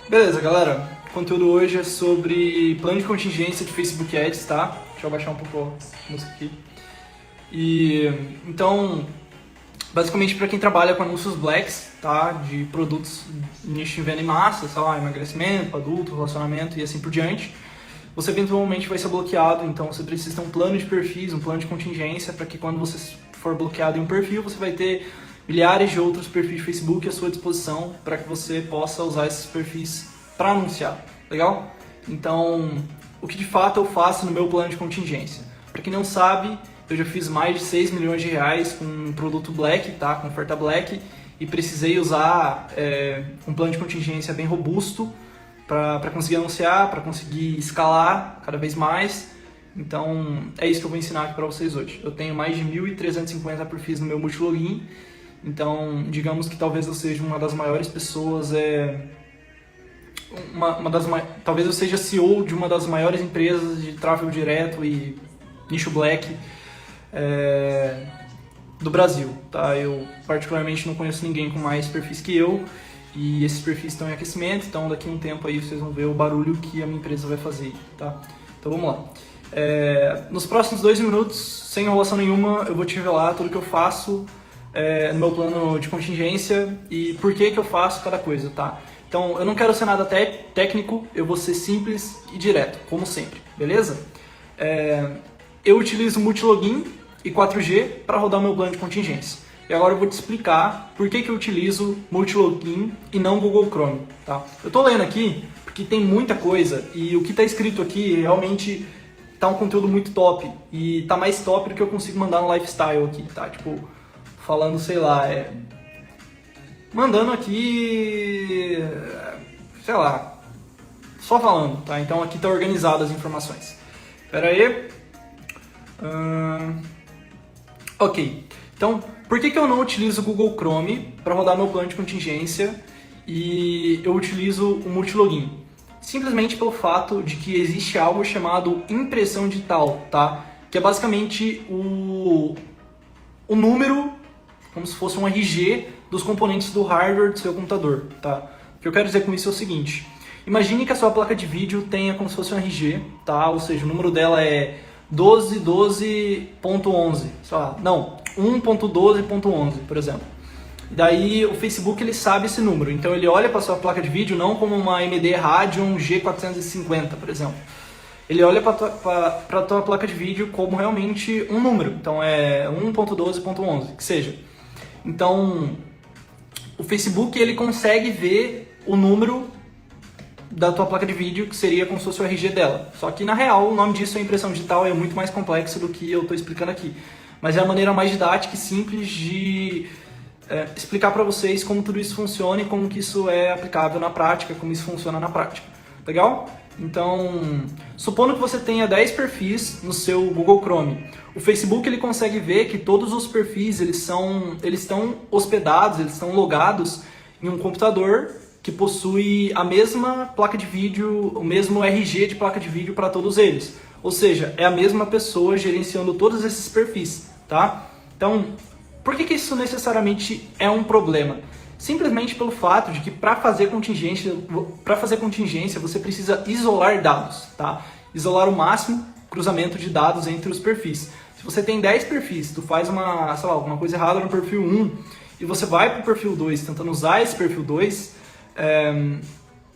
Beleza, galera. O conteúdo hoje é sobre plano de contingência de Facebook Ads, tá? Deixa eu abaixar um pouco a música aqui. Então, basicamente para quem trabalha com anúncios blacks, tá? De produtos nicho de venda em massa, sei lá, emagrecimento, adulto, relacionamento e assim por diante. Você eventualmente vai ser bloqueado, então você precisa ter um plano de perfis, um plano de contingência para que quando você for bloqueado em um perfil, você vai ter milhares de outros perfis de Facebook à sua disposição para que você possa usar esses perfis para anunciar, legal? Então, o que de fato eu faço no meu plano de contingência? Para quem não sabe, eu já fiz mais de 6 milhões de reais com um produto Black, tá? Com oferta Black, e precisei usar um plano de contingência bem robusto para conseguir anunciar, para conseguir escalar cada vez mais. Então, é isso que eu vou ensinar aqui para vocês hoje. Eu tenho mais de 1.350 perfis no meu multilogin, então digamos que talvez eu seja uma das maiores pessoas, talvez eu seja CEO de uma das maiores empresas de tráfego direto e nicho black do Brasil, tá? Eu particularmente não conheço ninguém com mais perfis que eu, e esses perfis estão em aquecimento, então daqui a um tempo aí vocês vão ver o barulho que a minha empresa vai fazer, tá? Então vamos lá. Nos próximos 2 minutos, sem enrolação nenhuma, eu vou te revelar tudo que eu faço no meu plano de contingência e por que eu faço cada coisa, tá? Então eu não quero ser nada técnico, eu vou ser simples e direto, como sempre, beleza? Eu utilizo Multilogin e 4G para rodar o meu plano de contingência. E agora eu vou te explicar por que eu utilizo Multilogin e não Google Chrome, tá? Eu tô lendo aqui porque tem muita coisa e o que está escrito aqui realmente tá um conteúdo muito top e tá mais top do que eu consigo mandar no lifestyle aqui, tá? Tipo, falando, sei lá, mandando aqui, sei lá, só falando, tá? Então aqui tá organizado as informações. Espera aí. Ok, então por que eu não utilizo o Google Chrome para rodar meu plano de contingência e eu utilizo o Multilogin? Simplesmente pelo fato de que existe algo chamado impressão digital, tá? Que é basicamente o número, como se fosse um RG dos componentes do hardware do seu computador, tá? O que eu quero dizer com isso é o seguinte: imagine que a sua placa de vídeo tenha como se fosse um RG, tá? Ou seja, o número dela é 12.12.11, sei lá, não, 1.12.11, por exemplo. Daí o Facebook ele sabe esse número, então ele olha para sua placa de vídeo não como uma AMD Radeon G450, por exemplo. Ele olha para a tua placa de vídeo como realmente um número, então é 1.12.11, que seja. Então o Facebook ele consegue ver o número da tua placa de vídeo, que seria como se fosse o RG dela. Só que na real o nome disso é impressão digital, é muito mais complexo do que eu estou explicando aqui. Mas é a maneira mais didática e simples de explicar para vocês como tudo isso funciona e como que isso é aplicável na prática, como isso funciona na prática. Legal? Então, supondo que você tenha 10 perfis no seu Google Chrome, o Facebook ele consegue ver que todos os perfis eles estão hospedados, eles estão logados em um computador que possui a mesma placa de vídeo, o mesmo RG de placa de vídeo para todos eles. Ou seja, é a mesma pessoa gerenciando todos esses perfis, tá? Então, por que isso necessariamente é um problema? Simplesmente pelo fato de que para fazer contingência você precisa isolar dados, tá? Isolar o máximo cruzamento de dados entre os perfis. Se você tem 10 perfis, tu faz alguma coisa errada no perfil 1 e você vai para o perfil 2 tentando usar esse perfil 2,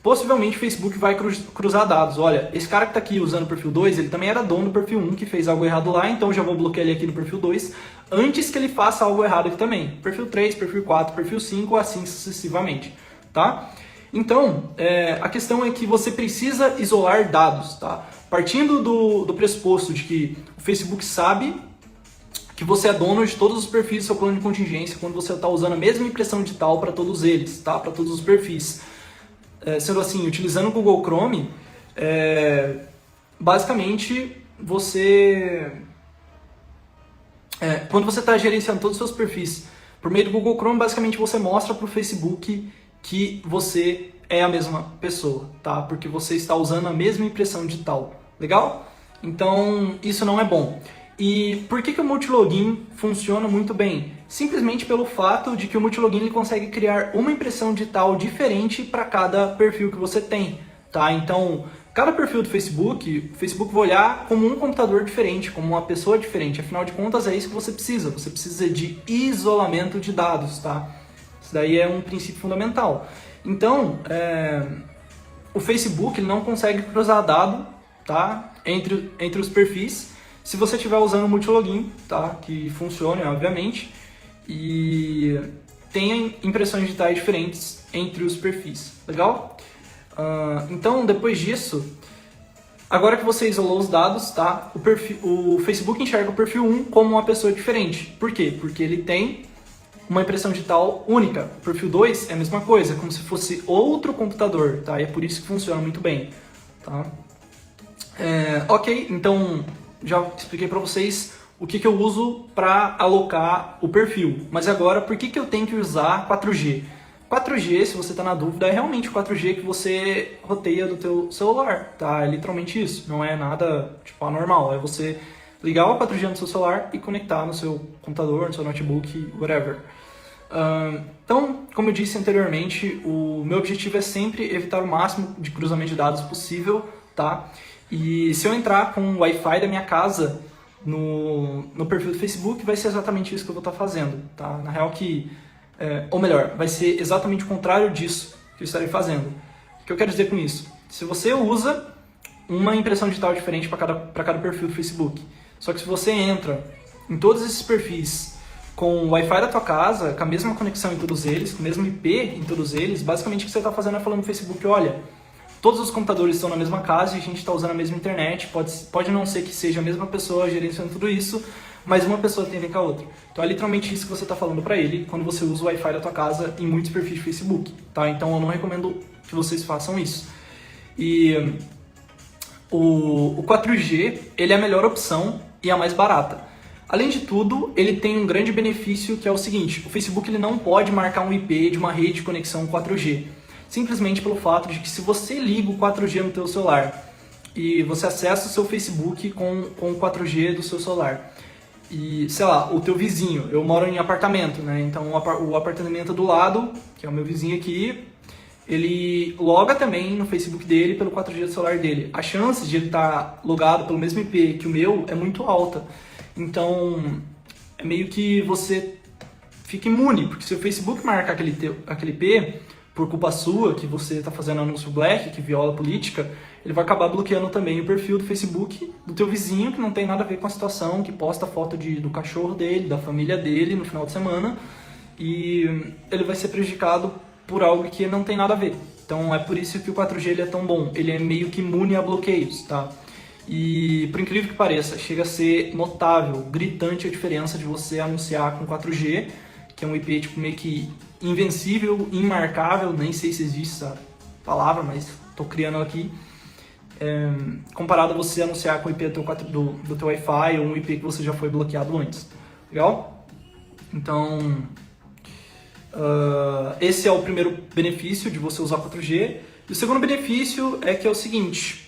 possivelmente o Facebook vai cruzar dados. Olha, esse cara que está aqui usando o perfil 2, ele também era dono do perfil 1 que fez algo errado lá, então já vou bloquear ele aqui no perfil 2 antes que ele faça algo errado aqui também. Perfil 3, perfil 4, perfil 5, assim sucessivamente, tá? Então, a questão é que você precisa isolar dados, tá? Partindo do pressuposto de que o Facebook sabe que você é dono de todos os perfis do seu plano de contingência quando você está usando a mesma impressão digital para todos eles, tá? Para todos os perfis. Sendo assim, utilizando o Google Chrome, basicamente quando você está gerenciando todos os seus perfis por meio do Google Chrome, basicamente você mostra para o Facebook que você é a mesma pessoa, tá? Porque você está usando a mesma impressão digital, legal? Então isso não é bom. E por que o multilogin funciona muito bem? Simplesmente pelo fato de que o multilogin ele consegue criar uma impressão digital diferente para cada perfil que você tem, tá? Então, cada perfil do Facebook, o Facebook vai olhar como um computador diferente, como uma pessoa diferente. Afinal de contas, é isso que você precisa. Você precisa de isolamento de dados, tá? Isso daí é um princípio fundamental. Então, o Facebook ele não consegue cruzar dado, tá? entre os perfis, se você estiver usando o multilogin, tá? Que funcione, obviamente, e tenha impressões digitais diferentes entre os perfis. Legal? Então, depois disso, agora que você isolou os dados, tá? O Facebook enxerga o perfil 1 como uma pessoa diferente. Por quê? Porque ele tem uma impressão digital única. O perfil 2 é a mesma coisa, como se fosse outro computador, tá? E é por isso que funciona muito bem, tá? Ok, então já expliquei para vocês o que eu uso para alocar o perfil. Mas agora, por que eu tenho que usar 4G? 4G, se você está na dúvida, é realmente o 4G que você roteia do teu celular, tá? É literalmente isso, não é nada tipo anormal, é você ligar o 4G no seu celular e conectar no seu computador, no seu notebook, whatever. Então, como eu disse anteriormente, o meu objetivo é sempre evitar o máximo de cruzamento de dados possível, tá? E se eu entrar com o Wi-Fi da minha casa no perfil do Facebook, vai ser exatamente isso que eu vou estar fazendo, tá? Na real ou melhor, vai ser exatamente o contrário disso que eu estarei fazendo. O que eu quero dizer com isso? Se você usa uma impressão digital diferente para cada perfil do Facebook, só que se você entra em todos esses perfis com o Wi-Fi da tua casa, com a mesma conexão em todos eles, com o mesmo IP em todos eles, basicamente o que você está fazendo é falando no Facebook, olha, todos os computadores estão na mesma casa e a gente está usando a mesma internet, pode não ser que seja a mesma pessoa gerenciando tudo isso, mas uma pessoa tem a ver com a outra. Então é literalmente isso que você está falando para ele quando você usa o Wi-Fi da tua casa em muitos perfis de Facebook, tá? Então eu não recomendo que vocês façam isso. E o 4G, ele é a melhor opção e a mais barata. Além de tudo, ele tem um grande benefício que é o seguinte, o Facebook ele não pode marcar um IP de uma rede de conexão 4G, simplesmente pelo fato de que se você liga o 4G no teu celular e você acessa o seu Facebook com o 4G do seu celular, e, sei lá, o teu vizinho, eu moro em apartamento, né? Então o apartamento do lado, que é o meu vizinho aqui, ele loga também no Facebook dele pelo 4G do celular dele. A chance de ele estar logado pelo mesmo IP que o meu é muito alta. Então, é meio que você fica imune, porque se o Facebook marca aquele IP, por culpa sua, que você está fazendo anúncio black, que viola a política, ele vai acabar bloqueando também o perfil do Facebook do teu vizinho, que não tem nada a ver com a situação, que posta foto do cachorro dele, da família dele no final de semana, e ele vai ser prejudicado por algo que não tem nada a ver. Então é por isso que o 4G ele é tão bom, ele é meio que imune a bloqueios, tá? E por incrível que pareça, chega a ser notável, gritante a diferença de você anunciar com 4G, que é um IP tipo, meio que invencível, imarcável, nem sei se existe essa palavra, mas estou criando ela aqui, comparado a você anunciar com o IP do teu Wi-Fi ou um IP que você já foi bloqueado antes. Legal? Então, esse é o primeiro benefício de você usar 4G. E o segundo benefício é que é o seguinte,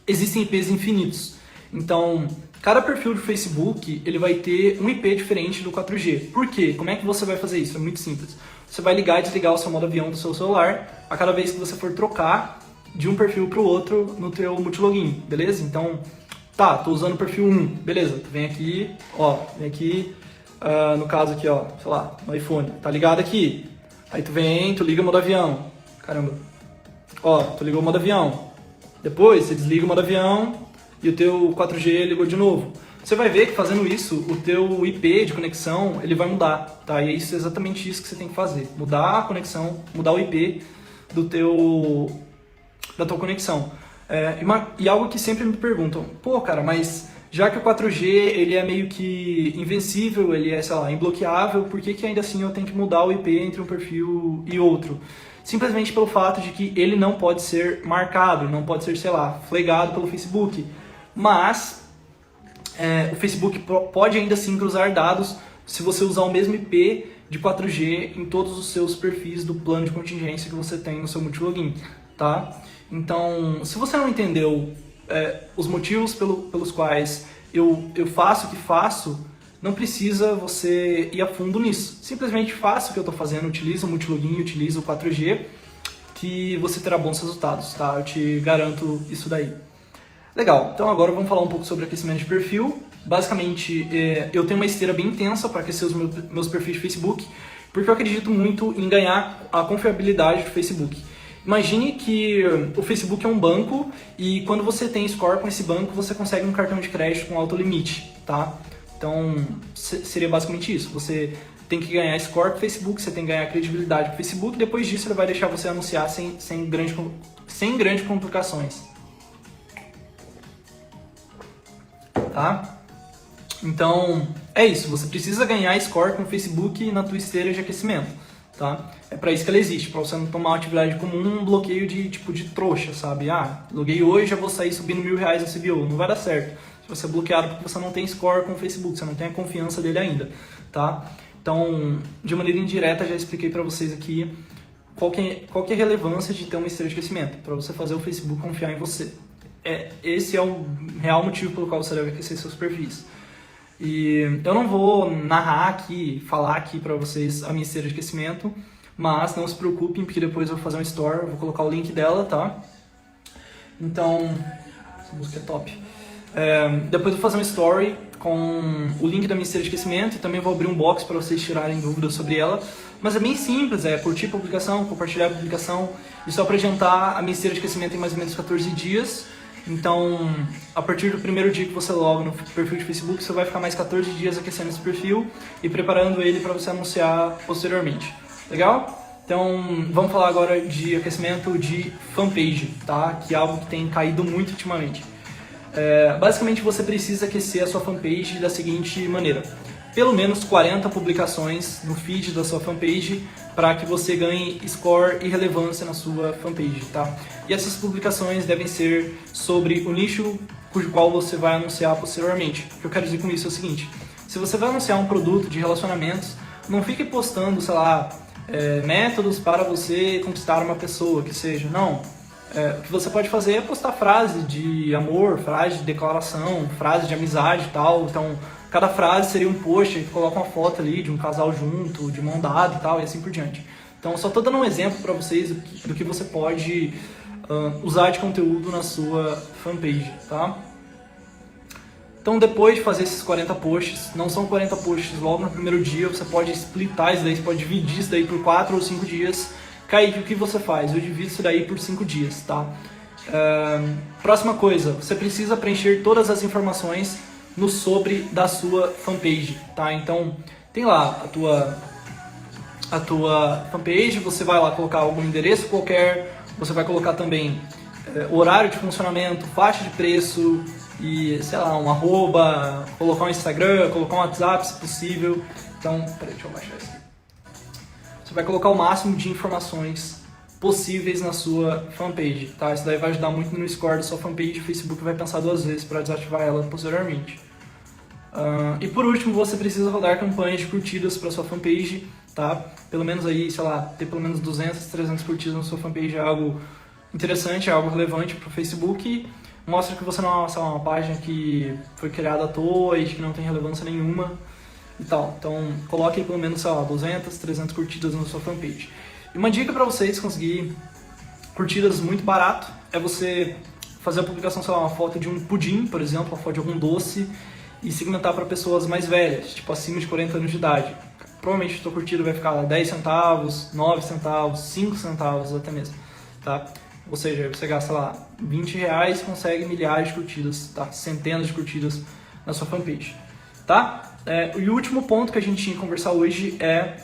existem IPs infinitos. Então, cada perfil do Facebook ele vai ter um IP diferente do 4G. Por quê? Como é que você vai fazer isso? É muito simples. Você vai ligar e desligar o seu modo avião do seu celular a cada vez que você for trocar de um perfil para o outro no teu multilogin, beleza? Então, tá, tô usando o perfil 1, beleza, tu vem aqui, no caso aqui, ó, sei lá, no iPhone, tá ligado aqui. Aí tu liga o modo avião, caramba, ó, tu ligou o modo avião. Depois você desliga o modo avião e o teu 4G ligou de novo. Você vai ver que fazendo isso, o teu IP de conexão, ele vai mudar, tá? E é exatamente isso que você tem que fazer. Mudar a conexão, mudar o IP da tua conexão. E algo que sempre me perguntam, pô, cara, mas já que o 4G ele é meio que invencível, ele é, sei lá, imbloqueável, por que ainda assim eu tenho que mudar o IP entre um perfil e outro? Simplesmente pelo fato de que ele não pode ser marcado, não pode ser, sei lá, flaggado pelo Facebook. Mas o Facebook pode ainda assim cruzar dados se você usar o mesmo IP de 4G em todos os seus perfis do plano de contingência que você tem no seu multilogin, tá? Então, se você não entendeu os motivos pelos quais eu faço o que faço, não precisa você ir a fundo nisso. Simplesmente faça o que eu estou fazendo, utiliza o multilogin, utiliza o 4G, que você terá bons resultados, tá? Eu te garanto isso daí. Legal, então agora vamos falar um pouco sobre aquecimento de perfil. Basicamente, eu tenho uma esteira bem intensa para aquecer os meus perfis de Facebook, porque eu acredito muito em ganhar a confiabilidade do Facebook. Imagine que o Facebook é um banco e quando você tem score com esse banco, você consegue um cartão de crédito com alto limite, tá? Então, seria basicamente isso. Você tem que ganhar score com o Facebook, você tem que ganhar credibilidade com o Facebook, depois disso ele vai deixar você anunciar sem grandes complicações. Tá? Então, é isso. Você precisa ganhar score com o Facebook na tua esteira de aquecimento, tá? É para isso que ela existe, para você não tomar uma atividade comum, um bloqueio de trouxa, sabe? Loguei hoje, já vou sair subindo R$1.000 no CBO. Não vai dar certo. Se você é bloqueado porque você não tem score com o Facebook, você não tem a confiança dele ainda, tá? Então, de maneira indireta, já expliquei para vocês aqui qual que é a relevância de ter uma esteira de aquecimento, para você fazer o Facebook confiar em você. Esse é o real motivo pelo qual você deve aquecer seus perfis. E eu não vou narrar aqui, falar aqui para vocês a minha esteira de aquecimento, mas não se preocupem, porque depois eu vou fazer um store, eu vou colocar o link dela, tá? Então, essa música é top. Depois eu vou fazer um story com o link da minha esteira de aquecimento e também vou abrir um box para vocês tirarem dúvidas sobre ela. Mas é bem simples, curtir a publicação, compartilhar a publicação. E só para adiantar, a minha esteira de aquecimento tem mais ou menos 14 dias. Então, a partir do primeiro dia que você loga no perfil de Facebook, você vai ficar mais 14 dias aquecendo esse perfil e preparando ele para você anunciar posteriormente. Legal? Então, vamos falar agora de aquecimento de fanpage, tá? Que é algo que tem caído muito ultimamente. Basicamente, você precisa aquecer a sua fanpage da seguinte maneira. Pelo menos 40 publicações no feed da sua fanpage para que você ganhe score e relevância na sua fanpage, tá? E essas publicações devem ser sobre o nicho cujo qual você vai anunciar posteriormente. O que eu quero dizer com isso é o seguinte: se você vai anunciar um produto de relacionamentos, não fique postando, sei lá, métodos para você conquistar uma pessoa, que seja, não. O que você pode fazer é postar frase de amor, frase de declaração, frase de amizade e tal. Então, cada frase seria um post, coloca uma foto ali de um casal junto, de mão dada e tal, e assim por diante. Então, só estou dando um exemplo para vocês do que você pode usar de conteúdo na sua fanpage, tá? Então, depois de fazer esses 40 posts, não são 40 posts logo no primeiro dia, você pode splitar isso daí, você pode dividir isso daí por 4 ou 5 dias. Kaique, o que você faz? Eu divido isso daí por 5 dias, tá? Próxima coisa, você precisa preencher todas as informações no sobre da sua fanpage, tá? Então, tem lá a tua fanpage, você vai lá colocar algum endereço qualquer, você vai colocar também o horário de funcionamento, faixa de preço e, sei lá, um arroba, colocar um Instagram, colocar um WhatsApp, se possível. Então, peraí, deixa eu baixar isso aqui. Você vai colocar o máximo de informações possíveis na sua fanpage, tá? Isso daí vai ajudar muito no score da sua fanpage. O Facebook vai pensar 2 vezes para desativar ela posteriormente. E por último, você precisa rodar campanhas de curtidas para sua fanpage, tá? Pelo menos aí, sei lá, ter pelo menos 200, 300 curtidas na sua fanpage é algo interessante, é algo relevante para o Facebook. Mostra que você não é uma página que foi criada à toa e que não tem relevância nenhuma e tal. Então, coloque aí pelo menos, sei lá, 200, 300 curtidas na sua fanpage. E uma dica para vocês conseguir curtidas muito barato é você fazer a publicação, sei lá, uma foto de um pudim, por exemplo, uma foto de algum doce, e segmentar para pessoas mais velhas, tipo acima de 40 anos de idade. Provavelmente a sua curtida vai ficar 10 centavos, 9 centavos, 5 centavos até mesmo, tá? Ou seja, você gasta lá R$20 e consegue milhares de curtidas, tá? Centenas de curtidas na sua fanpage, tá? E o último ponto que a gente tinha que conversar hoje é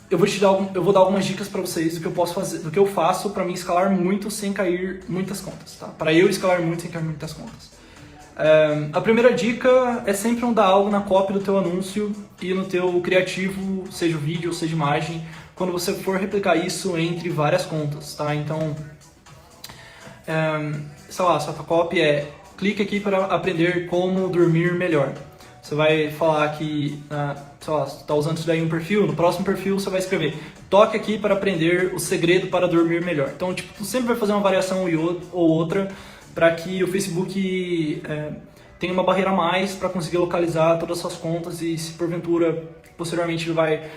eu vou dar algumas dicas para vocês do que eu posso fazer, do que eu faço para mim escalar muito sem cair muitas contas, tá? Para eu escalar muito sem cair muitas contas. A primeira dica é sempre não dar algo na copy do teu anúncio e no teu criativo, seja vídeo ou seja imagem, quando você for replicar isso entre várias contas, tá? Então, sei lá, sua copy é clique aqui para aprender como dormir melhor. Você vai falar que, sei lá, você está usando isso daí em um perfil, no próximo perfil você vai escrever toque aqui para aprender o segredo para dormir melhor. Então, tipo, tu sempre vai fazer uma variação ou outra para que o Facebook tenha uma barreira a mais para conseguir localizar todas as suas contas e se porventura, posteriormente, ele vai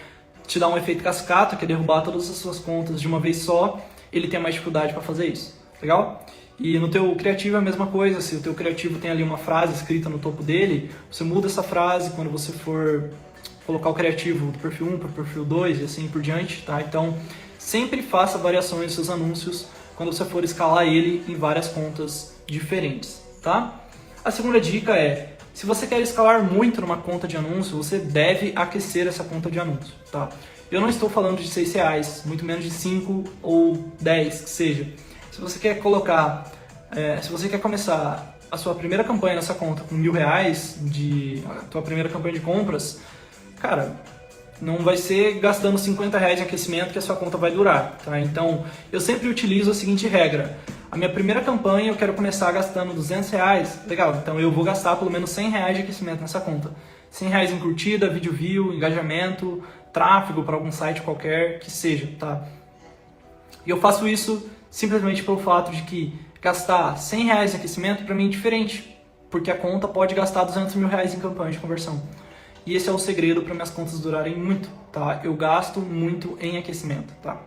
te dar um efeito cascata, que é derrubar todas as suas contas de uma vez só, ele tem mais dificuldade para fazer isso. Legal? E no teu criativo é a mesma coisa, se o teu criativo tem ali uma frase escrita no topo dele, você muda essa frase quando você for colocar o criativo do perfil 1 para o perfil 2 e assim por diante, tá? Então, sempre faça variações nos seus anúncios quando você for escalar ele em várias contas diferentes, tá? A segunda dica é, se você quer escalar muito numa conta de anúncio, você deve aquecer essa conta de anúncio, tá? Eu não estou falando de R$6, muito menos de 5 ou 10, que seja. Se você quer colocar, se você quer começar a sua primeira campanha nessa conta com R$1.000, a tua primeira campanha de compras, cara, não vai ser gastando R$50 em aquecimento que a sua conta vai durar, tá? Então, eu sempre utilizo a seguinte regra. A minha primeira campanha eu quero começar gastando R$200, legal, então eu vou gastar pelo menos R$100 de aquecimento nessa conta. R$100 em curtida, vídeo view, engajamento, tráfego para algum site qualquer que seja, tá? E eu faço isso simplesmente pelo fato de que gastar R$100 em aquecimento para mim é indiferente, porque a conta pode gastar R$200 mil em campanha de conversão. E esse é o segredo para minhas contas durarem muito, tá? Eu gasto muito em aquecimento, tá?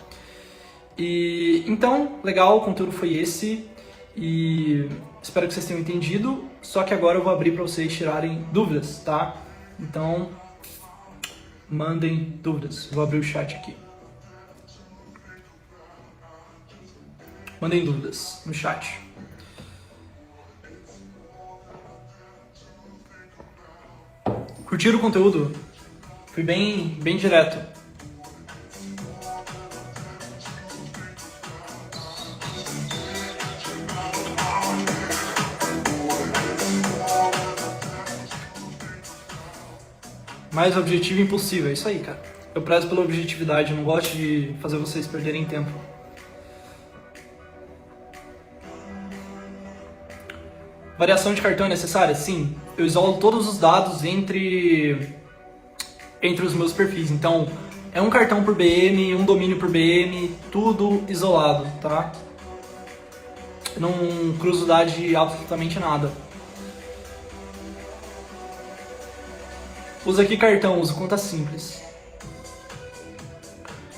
E então, legal, o conteúdo foi esse e espero que vocês tenham entendido, só que agora eu vou abrir para vocês tirarem dúvidas, tá? Então, mandem dúvidas. Vou abrir o chat aqui. Mandem dúvidas no chat. Curtiram o conteúdo? Fui bem direto. Mais objetivo impossível, é isso aí, cara. Eu prezo pela objetividade, eu não gosto de fazer vocês perderem tempo. Variação de cartão é necessária? Sim. Eu isolo todos os dados entre os meus perfis. Então, é um cartão por BM, um domínio por BM, tudo isolado, tá? Eu não cruzo dados de absolutamente nada. Usa aqui cartão, uso conta simples.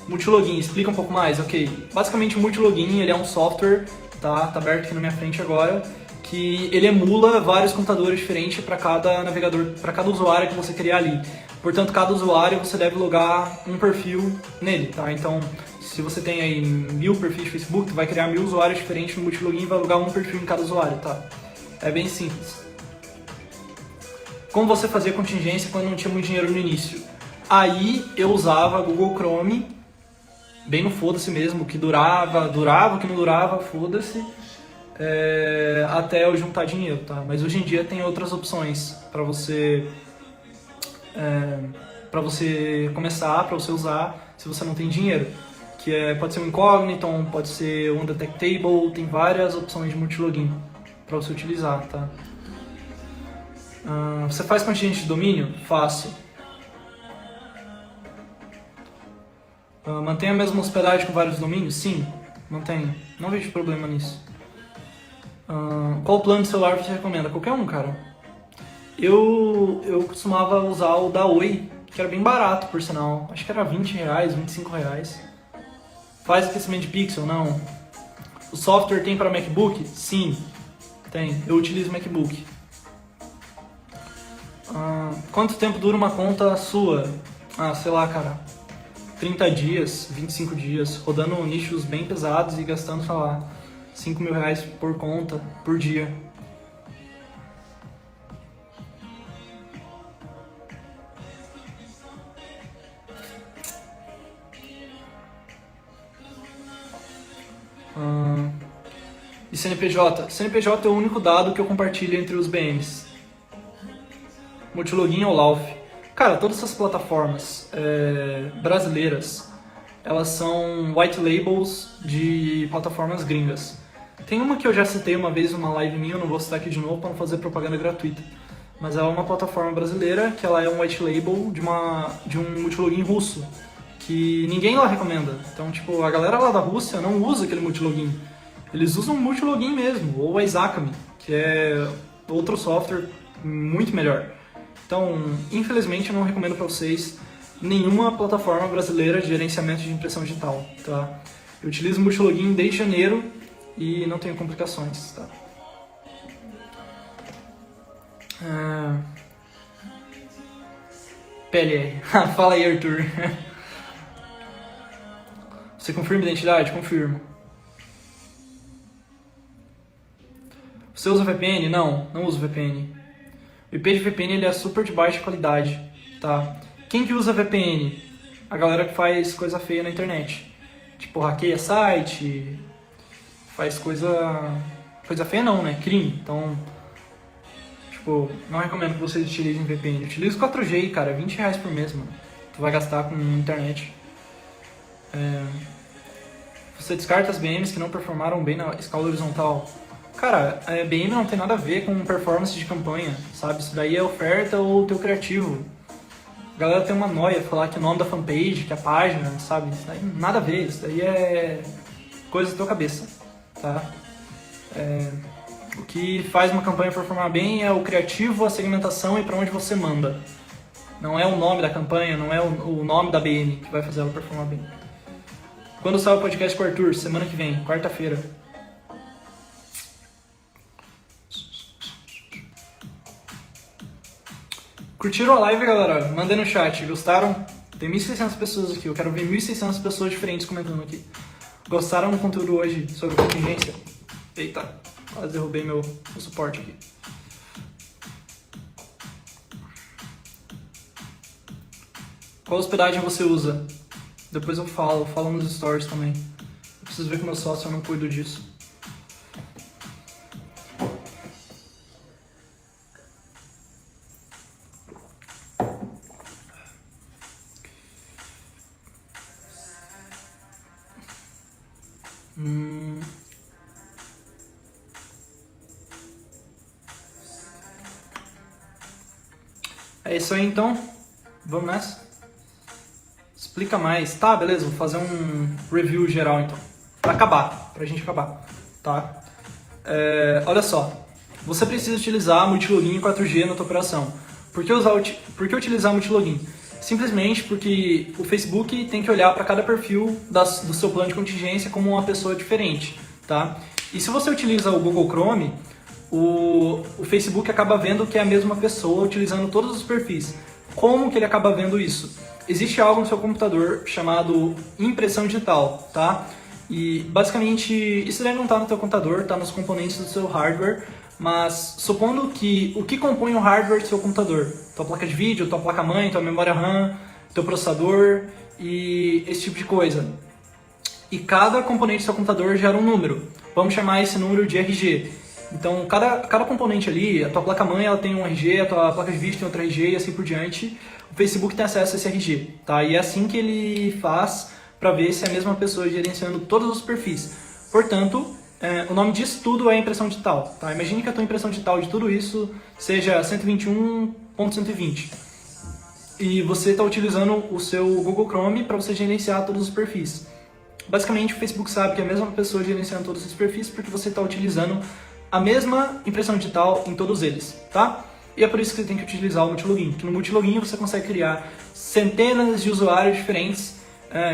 Multilogin, explica um pouco mais, ok. Basicamente o Multilogin, ele é um software, tá aberto aqui na minha frente agora, que ele emula vários computadores diferentes para cada navegador, para cada usuário que você criar ali. Portanto, cada usuário você deve logar um perfil nele, tá? Então, se você tem aí 1000 perfis de Facebook, tu vai criar 1000 usuários diferentes no Multilogin e vai logar um perfil em cada usuário, tá? É bem simples. Como você fazia contingência quando não tinha muito dinheiro no início? Aí eu usava Google Chrome, bem no foda-se mesmo, que durava, o que não durava, foda-se, até eu juntar dinheiro, tá? Mas hoje em dia tem outras opções para você começar, para você usar, se você não tem dinheiro. Que pode ser um Incogniton, pode ser um Undetectable, tem várias opções de multilogin para você utilizar, tá? Você faz contingente de domínio? Faço. Mantém a mesma hospedagem com vários domínios? Sim, mantenho. Não vejo problema nisso. Qual plano de celular você recomenda? Qualquer um, cara. Eu costumava usar o da Oi, que era bem barato, por sinal. Acho que era R$20, R$25. Faz aquecimento de pixel? Não. O software tem para MacBook? Sim, tem. Eu utilizo MacBook. Quanto tempo dura uma conta sua? Sei lá, cara. 30 dias, 25 dias, rodando nichos bem pesados e gastando, sei lá, R$5.000 por conta, por dia. E CNPJ? CNPJ é o único dado que eu compartilho entre os BMs. Multilogin ou Lauf? Cara, todas essas plataformas brasileiras, elas são white labels de plataformas gringas. Tem uma que eu já citei uma vez numa live minha, eu não vou citar aqui de novo para não fazer propaganda gratuita. Mas ela é uma plataforma brasileira que ela é um white label de um multilogin russo, que ninguém lá recomenda. Então, tipo, a galera lá da Rússia não usa aquele multilogin. Eles usam multilogin mesmo, ou a Exacame, que é outro software muito melhor. Então, infelizmente, eu não recomendo para vocês nenhuma plataforma brasileira de gerenciamento de impressão digital, tá? Eu utilizo multilogin desde janeiro e não tenho complicações, tá? PLR. Fala aí, Arthur. Você confirma a identidade? Confirmo. Você usa VPN? Não, não uso VPN. O IP de VPN ele é super de baixa qualidade, tá? Quem que usa VPN? A galera que faz coisa feia na internet. Tipo, hackeia site, faz coisa feia não, né? Crime. Então, tipo, não recomendo que vocês utilizem VPN. Utilize 4G, cara, R$20 por mês, mano. Tu vai gastar com internet. Você descarta as BMs que não performaram bem na escala horizontal. Cara, a BM não tem nada a ver com performance de campanha, sabe? Isso daí é oferta ou teu criativo. A galera tem uma noia falar que o nome da fanpage, que é a página, sabe? Isso daí nada a ver, isso daí é coisa da tua cabeça, tá? O que faz uma campanha performar bem é o criativo, a segmentação e pra onde você manda. Não é o nome da campanha, não é o nome da BM que vai fazer ela performar bem. Quando sai o podcast com o Arthur? Semana que vem, quarta-feira. Curtiram a live, galera? Mandem no chat. Gostaram? Tem 1.600 pessoas aqui. Eu quero ver 1.600 pessoas diferentes comentando aqui. Gostaram do conteúdo hoje sobre contingência? Eita, quase derrubei meu suporte aqui. Qual hospedagem você usa? Depois eu falo nos stories também. Eu preciso ver com meu sócio, eu não cuido disso. É isso aí então, vamos nessa? Explica mais. Tá, beleza, vou fazer um review geral então, pra gente acabar, tá? Olha só, você precisa utilizar multilogin 4G na tua operação. Por que utilizar multilogin? Simplesmente porque o Facebook tem que olhar para cada perfil do seu plano de contingência como uma pessoa diferente, tá? E se você utiliza o Google Chrome, o Facebook acaba vendo que é a mesma pessoa utilizando todos os perfis. Como que ele acaba vendo isso? Existe algo no seu computador chamado impressão digital, tá? E basicamente isso daí não está no teu computador, está nos componentes do seu hardware, mas supondo que o que compõe o hardware do seu computador, tua placa de vídeo, tua placa-mãe, tua memória RAM, teu processador e esse tipo de coisa. E cada componente do seu computador gera um número. Vamos chamar esse número de RG. Então, cada componente ali, a tua placa-mãe ela tem um RG, a tua placa de vídeo tem outro RG e assim por diante. O Facebook tem acesso a esse RG, tá? E é assim que ele faz para ver se é a mesma pessoa gerenciando todos os perfis. Portanto, o nome disso tudo é impressão digital, tá? Imagine que a tua impressão digital de tudo isso seja 121.120. E você está utilizando o seu Google Chrome para você gerenciar todos os perfis. Basicamente, o Facebook sabe que é a mesma pessoa gerenciando todos os perfis porque você está utilizando a mesma impressão digital em todos eles, tá? E é por isso que você tem que utilizar o multilogin, que no multilogin você consegue criar centenas de usuários diferentes,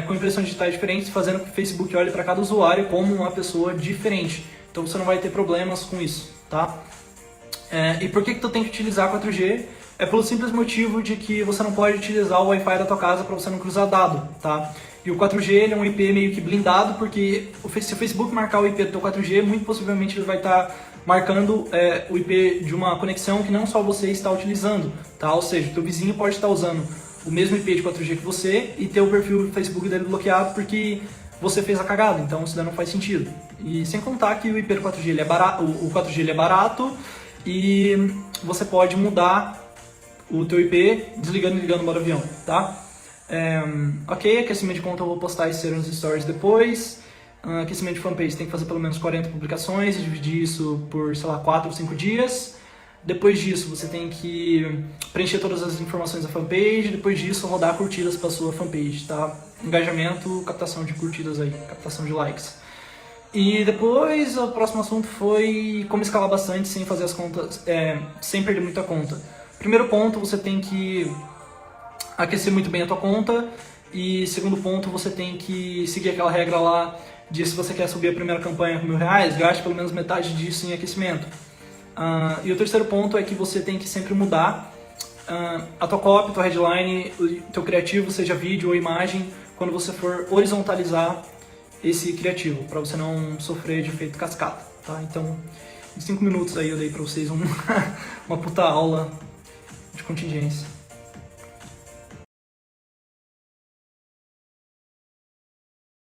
com impressões digitais diferentes, fazendo com que o Facebook olhe para cada usuário como uma pessoa diferente. Então você não vai ter problemas com isso, tá? E por que tu tem que utilizar 4G? É pelo simples motivo de que você não pode utilizar o Wi-Fi da tua casa para você não cruzar dado, tá? E o 4G ele é um IP meio que blindado, porque se o Facebook marcar o IP do teu 4G, muito possivelmente ele vai estar marcando o IP de uma conexão que não só você está utilizando, tá? Ou seja, o teu vizinho pode estar usando o mesmo IP de 4G que você e ter o perfil do Facebook dele bloqueado porque você fez a cagada, então isso daí não faz sentido. E sem contar que o IP do 4G ele é barato, o 4G ele é barato e você pode mudar o teu IP desligando e ligando o modo avião, tá? Ok, aquecimento de conta eu vou postar isso nos stories depois. Aquecimento de fanpage tem que fazer pelo menos 40 publicações e dividir isso por, sei lá, 4 ou 5 dias. Depois disso você tem que preencher todas as informações da fanpage. Depois disso rodar curtidas para sua fanpage, tá? Engajamento, captação de curtidas aí, captação de likes. E depois o próximo assunto foi como escalar bastante sem fazer as contas, sem perder muita conta. Primeiro ponto, você tem que aquecer muito bem a tua conta. E segundo ponto, você tem que seguir aquela regra lá de se você quer subir a primeira campanha com R$1.000, gaste pelo menos metade disso em aquecimento. E o terceiro ponto é que você tem que sempre mudar a tua copy, tua headline, o teu criativo, seja vídeo ou imagem, quando você for horizontalizar esse criativo, para você não sofrer de efeito cascata, tá? Então, em 5 minutos aí eu dei para vocês uma puta aula de contingência.